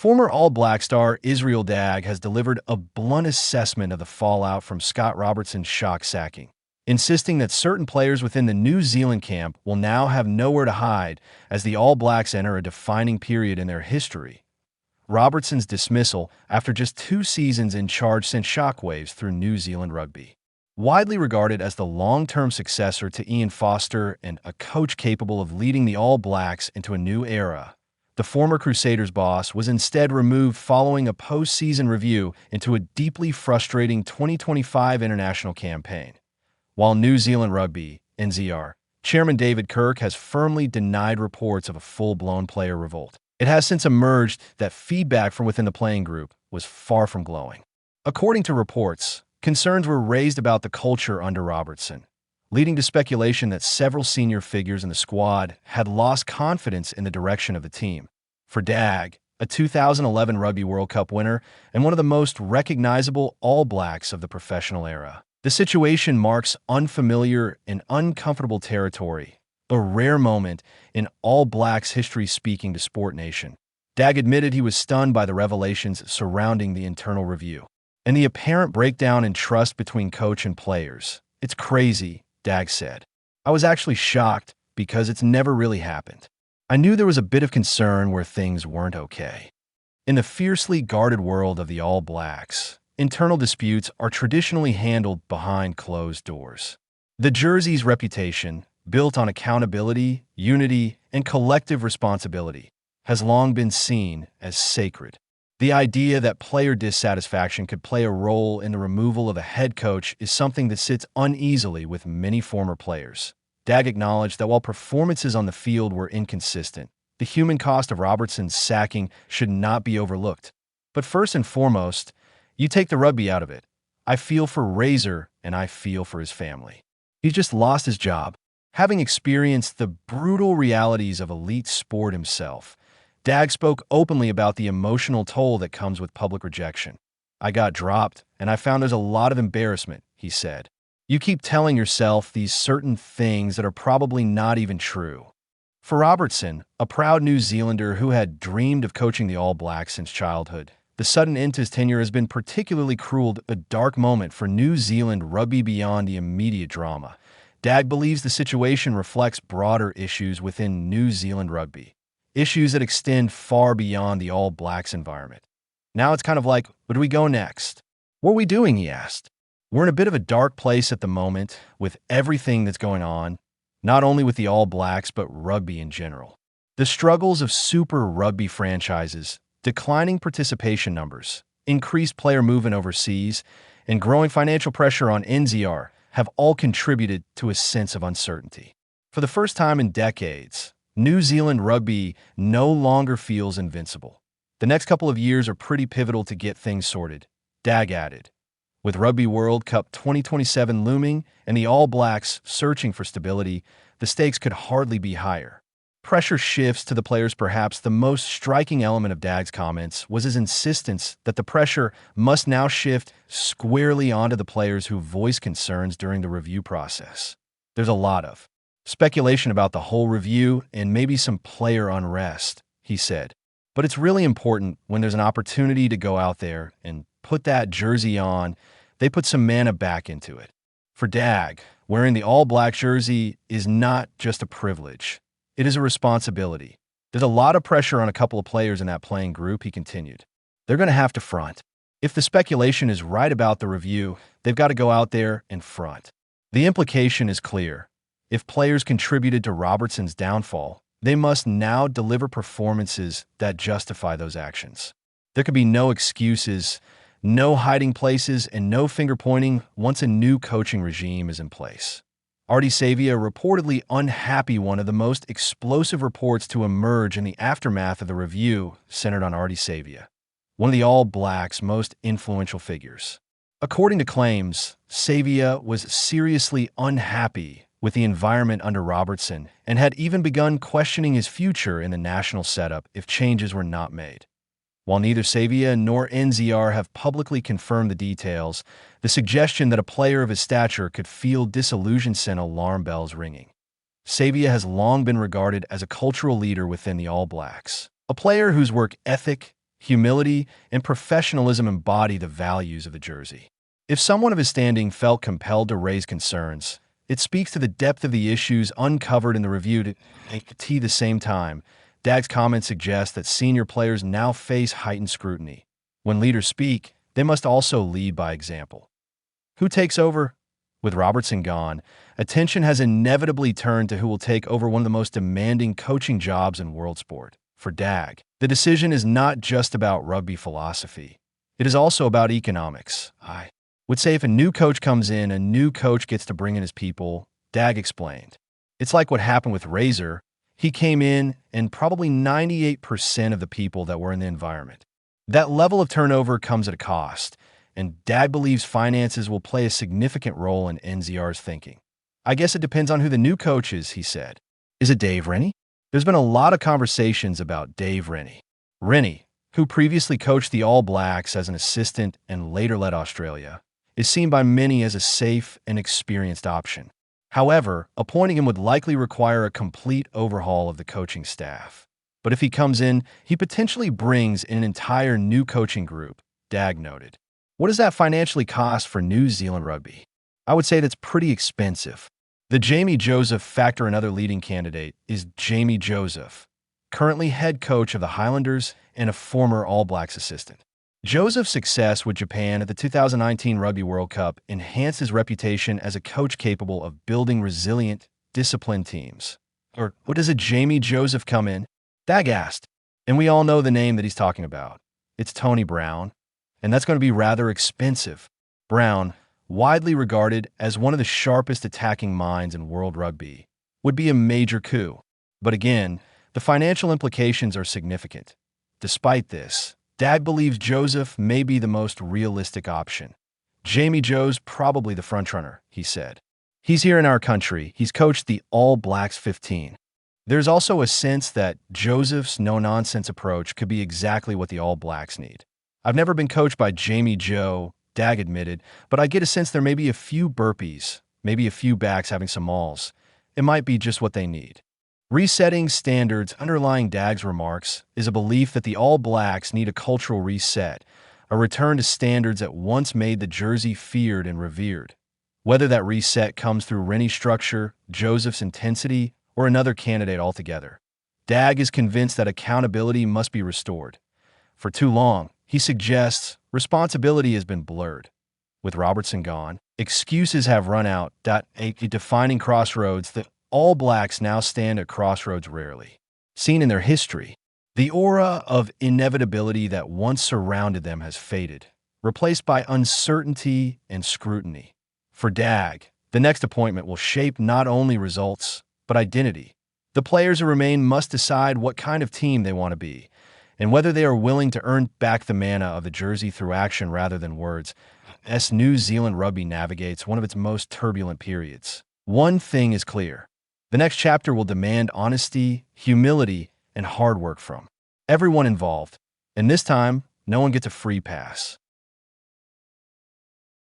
Former All Black star Israel Dagg has delivered a blunt assessment of the fallout from Scott Robertson's shock sacking, insisting that certain players within the New Zealand camp will now have nowhere to hide as the All Blacks enter a defining period in their history. Robertson's dismissal after just 2 seasons in charge sent shockwaves through New Zealand rugby. Widely regarded as the long-term successor to Ian Foster and a coach capable of leading the All Blacks into a new era, the former Crusaders boss was instead removed following a post-season review into a deeply frustrating 2025 international campaign. While New Zealand Rugby, NZR, Chairman David Kirk has firmly denied reports of a full-blown player revolt, it has since emerged that feedback from within the playing group was far from glowing. According to reports, concerns were raised about the culture under Robertson, leading to speculation that several senior figures in the squad had lost confidence in the direction of the team. For Dagg, a 2011 Rugby World Cup winner and one of the most recognizable All Blacks of the professional era, the situation marks unfamiliar and uncomfortable territory, a rare moment in All Blacks history. Speaking to Sport Nation, Dagg admitted he was stunned by the revelations surrounding the internal review and the apparent breakdown in trust between coach and players. "It's crazy," Dagg said. "I was actually shocked because it's never really happened. I knew there was a bit of concern where things weren't okay." In the fiercely guarded world of the All Blacks, internal disputes are traditionally handled behind closed doors. The jersey's reputation, built on accountability, unity, and collective responsibility, has long been seen as sacred. The idea that player dissatisfaction could play a role in the removal of a head coach is something that sits uneasily with many former players. Dagg acknowledged that while performances on the field were inconsistent, the human cost of Robertson's sacking should not be overlooked. "But first and foremost, you take the rugby out of it. I feel for Razor and I feel for his family. He's just lost his job." Having experienced the brutal realities of elite sport himself, Dagg spoke openly about the emotional toll that comes with public rejection. "I got dropped, and I found there's a lot of embarrassment," he said. "You keep telling yourself these certain things that are probably not even true." For Robertson, a proud New Zealander who had dreamed of coaching the All Blacks since childhood, the sudden end to his tenure has been particularly cruel, a dark moment for New Zealand rugby beyond the immediate drama. Dagg believes the situation reflects broader issues within New Zealand rugby, issues that extend far beyond the All Blacks environment. "Now it's kind of like, where do we go next? What are we doing?" he asked. "We're in a bit of a dark place at the moment with everything that's going on, not only with the All Blacks, but rugby in general. The struggles of Super Rugby franchises, declining participation numbers, increased player movement overseas, and growing financial pressure on NZR have all contributed to a sense of uncertainty. For the first time in decades, New Zealand rugby no longer feels invincible. The next couple of years are pretty pivotal to get things sorted," Dagg added. With Rugby World Cup 2027 looming and the All Blacks searching for stability, the stakes could hardly be higher. Pressure shifts to the players. Perhaps the most striking element of Dagg's comments was his insistence that the pressure must now shift squarely onto the players who voiced concerns during the review process. "There's a lot of speculation about the whole review and maybe some player unrest," he said. "But it's really important when there's an opportunity to go out there and put that jersey on, they put some mana back into it." For Dagg, wearing the All Black jersey is not just a privilege. It is a responsibility. "There's a lot of pressure on a couple of players in that playing group," he continued. "They're going to have to front. If the speculation is right about the review, they've got to go out there and front." The implication is clear. If players contributed to Robertson's downfall, they must now deliver performances that justify those actions. There could be no excuses, no hiding places, and no finger-pointing once a new coaching regime is in place. Ardie Savea, reportedly unhappy, one of the most explosive reports to emerge in the aftermath of the review, centered on Ardie Savea, one of the All Blacks' most influential figures. According to claims, Savea was seriously unhappy with the environment under Robertson and had even begun questioning his future in the national setup if changes were not made. While neither Savea nor NZR have publicly confirmed the details, the suggestion that a player of his stature could feel disillusioned sent alarm bells ringing. Savea has long been regarded as a cultural leader within the All Blacks, a player whose work ethic, humility, and professionalism embody the values of the jersey. If someone of his standing felt compelled to raise concerns, it speaks to the depth of the issues uncovered in the review. At the same time, Dagg's comments suggest that senior players now face heightened scrutiny. When leaders speak, they must also lead by example. Who takes over? With Robertson gone, attention has inevitably turned to who will take over one of the most demanding coaching jobs in world sport. For Dagg, the decision is not just about rugby philosophy. It is also about economics. I would say if a new coach comes in, a new coach gets to bring in his people, Dagg explained. It's like what happened with Razor. He came in and probably 98% of the people that were in the environment. That level of turnover comes at a cost, and Dagg believes finances will play a significant role in NZR's thinking. I guess it depends on who the new coach is, he said. Is it Dave Rennie? There's been a lot of conversations about Dave Rennie. Rennie, who previously coached the All Blacks as an assistant and later led Australia, is seen by many as a safe and experienced option. However, appointing him would likely require a complete overhaul of the coaching staff. But if he comes in, he potentially brings in an entire new coaching group, Dagg noted. What does that financially cost for New Zealand rugby? I would say that's pretty expensive. The Jamie Joseph factor. Another leading candidate is Jamie Joseph, currently head coach of the Highlanders and a former All Blacks assistant. Joseph's success with Japan at the 2019 Rugby World Cup enhanced his reputation as a coach capable of building resilient, disciplined teams. Or what does a Jamie Joseph come in? Dagg asked. And we all know the name that he's talking about. It's Tony Brown, and that's going to be rather expensive. Brown, widely regarded as one of the sharpest attacking minds in world rugby, would be a major coup. But again, the financial implications are significant. Despite this, Dagg believes Joseph may be the most realistic option. Jamie Joe's probably the frontrunner, he said. He's here in our country. He's coached the All Blacks 15. There's also a sense that Joseph's no-nonsense approach could be exactly what the All Blacks need. I've never been coached by Jamie Joe, Dagg admitted, but I get a sense there may be a few burpees, maybe a few backs having some mauls. It might be just what they need. Resetting standards underlying Dagg's remarks is a belief that the All Blacks need a cultural reset, a return to standards that once made the jersey feared and revered. Whether that reset comes through Rennie's structure, Joseph's intensity, or another candidate altogether, Dagg is convinced that accountability must be restored. For too long, he suggests, responsibility has been blurred. With Robertson gone, excuses have run out. A defining crossroads that All Blacks now stand at crossroads rarely seen in their history. The aura of inevitability that once surrounded them has faded, replaced by uncertainty and scrutiny. For Dagg, the next appointment will shape not only results, but identity. The players who remain must decide what kind of team they want to be, and whether they are willing to earn back the mana of the jersey through action rather than words. As New Zealand rugby navigates one of its most turbulent periods, one thing is clear. The next chapter will demand honesty, humility, and hard work from everyone involved. And this time, no one gets a free pass.